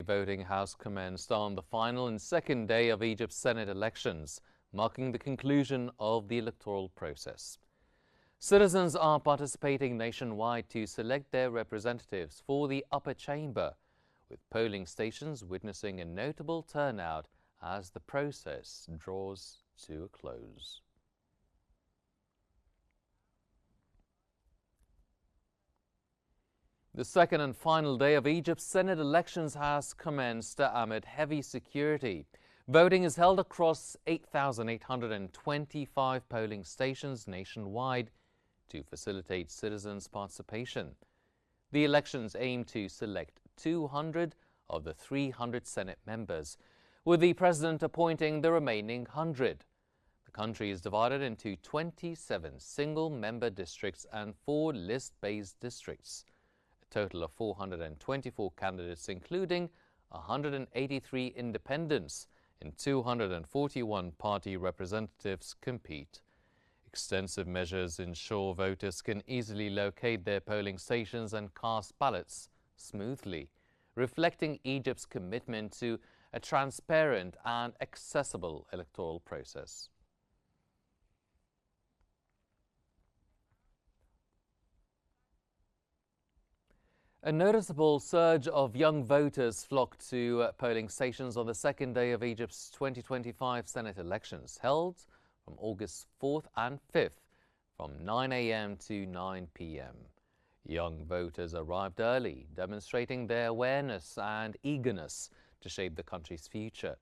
voting has commenced on the final and second day of Egypt's Senate elections, marking the conclusion of the electoral process. Citizens are participating nationwide to select their representatives for the upper chamber, with polling stations witnessing a notable turnout as the process draws to a close. The second and final day of Egypt's Senate elections has commenced amid heavy security. Voting is held across 8,825 polling stations nationwide to facilitate citizens' participation. The elections aim to select 200 of the 300 Senate members, with the president appointing the remaining 100. The country is divided into 27 single-member districts and 4 list-based districts. Total of 424 candidates, including 183 independents and 241 party representatives, compete. Extensive measures ensure voters can easily locate their polling stations and cast ballots smoothly, reflecting Egypt's commitment to a transparent and accessible electoral process. A noticeable surge of young voters flocked to polling stations on the second day of Egypt's 2025 Senate elections, held from August 4th and 5th from 9 a.m. to 9 p.m. Young voters arrived early, demonstrating their awareness and eagerness to shape the country's future.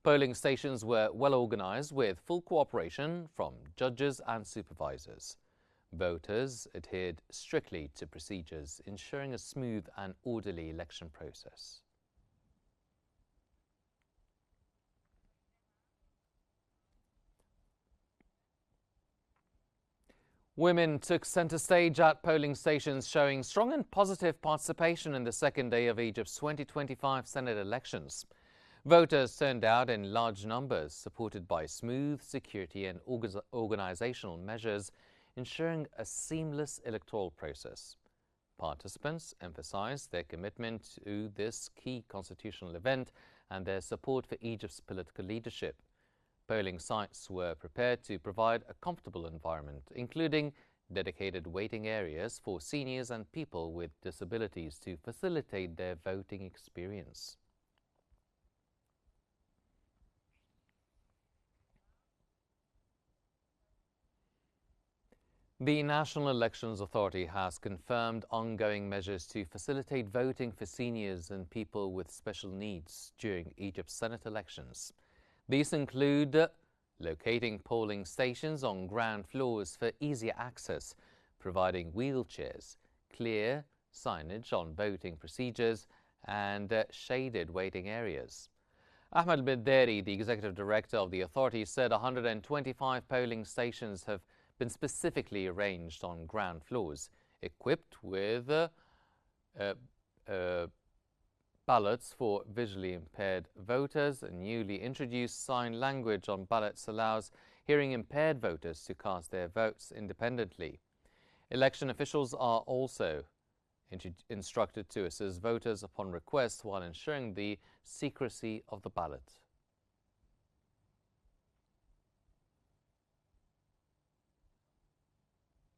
Polling stations were well organized with full cooperation from judges and supervisors. Voters adhered strictly to procedures, ensuring a smooth and orderly election process. Women took center stage at polling stations, showing strong and positive participation in the second day of Egypt's 2025 Senate elections. Voters turned out in large numbers, supported by smooth security and organizational measures, ensuring a seamless electoral process. Participants emphasized their commitment to this key constitutional event and their support for Egypt's political leadership. Polling sites were prepared to provide a comfortable environment, including dedicated waiting areas for seniors and people with disabilities to facilitate their voting experience. The National Elections Authority has confirmed ongoing measures to facilitate voting for seniors and people with special needs during Egypt's Senate elections. These include locating polling stations on ground floors for easier access, providing wheelchairs, clear signage on voting procedures, and shaded waiting areas. Ahmed Bideri, the executive director of the authority, said 125 polling stations have been specifically arranged on ground floors, equipped with ballots for visually impaired voters. A newly introduced sign language on ballots allows hearing impaired voters to cast their votes independently. Election officials are also instructed to assist voters upon request while ensuring the secrecy of the ballot.